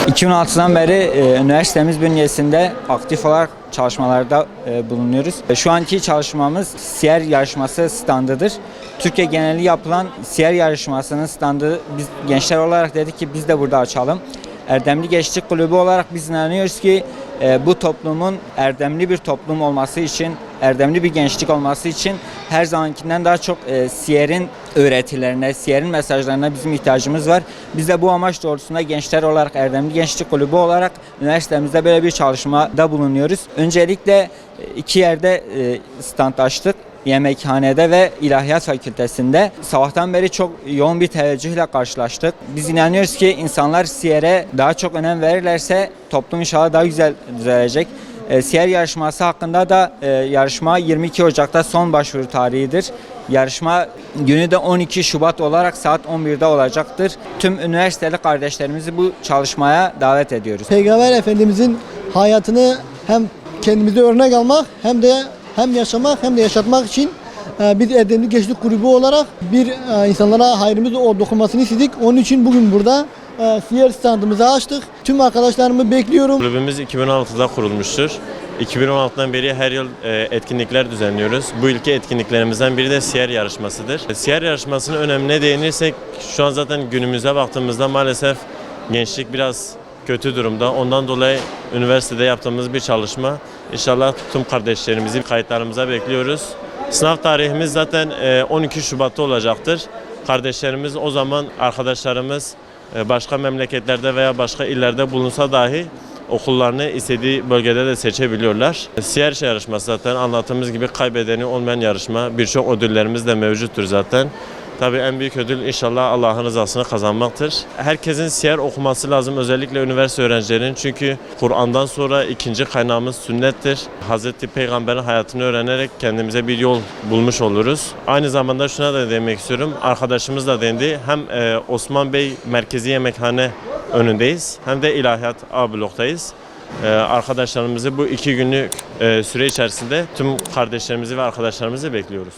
2016'dan beri üniversitemiz bünyesinde aktif olarak çalışmalarda bulunuyoruz. Şu anki çalışmamız siyer yarışması standıdır. Türkiye geneli yapılan siyer yarışmasının standı biz gençler olarak dedik ki biz de burada açalım. Erdemli Gençlik Kulübü olarak biz inanıyoruz ki bu toplumun erdemli bir toplum olması için, erdemli bir gençlik olması için her zamankinden daha çok siyerin öğretilerine, siyerin mesajlarına bizim ihtiyacımız var. Biz de bu amaç doğrultusunda gençler olarak, Erdemli Gençlik Kulübü olarak üniversitemizde böyle bir çalışmada bulunuyoruz. Öncelikle iki yerde stand açtık. Yemekhanede ve İlahiyat Fakültesi'nde. Sabahtan beri çok yoğun bir teveccühle karşılaştık. Biz inanıyoruz ki insanlar siyere daha çok önem verirlerse toplum inşallah daha güzel düzelecek. Siyer yarışması hakkında da yarışma 22 Ocak'ta son başvuru tarihidir. Yarışma günü de 12 Şubat olarak saat 11'de olacaktır. Tüm üniversiteli kardeşlerimizi bu çalışmaya davet ediyoruz. Peygamber Efendimizin hayatını hem kendimize örnek almak hem yaşamak hem de yaşatmak için biz Erdemli Gençlik Kulübü olarak insanlara hayrımız dokunmasını istedik. Onun için bugün burada siyer standımızı açtık. Tüm arkadaşlarımı bekliyorum. Kulübümüz 2016'da kurulmuştur. 2016'dan beri her yıl etkinlikler düzenliyoruz. Bu ilki etkinliklerimizden biri de siyer yarışmasıdır. Siyer yarışmasının önemine değinirsek şu an zaten günümüze baktığımızda maalesef gençlik biraz kötü durumda. Ondan dolayı üniversitede yaptığımız bir çalışma. İnşallah tüm kardeşlerimizi kayıtlarımıza bekliyoruz. Sınav tarihimiz zaten 12 Şubat'ta olacaktır. Kardeşlerimiz o zaman arkadaşlarımız başka memleketlerde veya başka illerde bulunsa dahi okullarını istediği bölgede de seçebiliyorlar. Siyer yarışması zaten anlattığımız gibi kaybedeni olmayan yarışma. Birçok ödüllerimiz de mevcuttur zaten. Tabii en büyük ödül inşallah Allah'ın rızasını kazanmaktır. Herkesin siyer okuması lazım, özellikle üniversite öğrencilerinin. Çünkü Kur'an'dan sonra ikinci kaynağımız sünnettir. Hazreti Peygamber'in hayatını öğrenerek kendimize bir yol bulmuş oluruz. Aynı zamanda şuna da demek istiyorum. Arkadaşımız da dendi. Hem Osman Bey Merkezi Yemekhane önündeyiz hem de İlahiyat A bloktayız. Arkadaşlarımızı bu 2 günlük süre içerisinde tüm kardeşlerimizi ve arkadaşlarımızı bekliyoruz.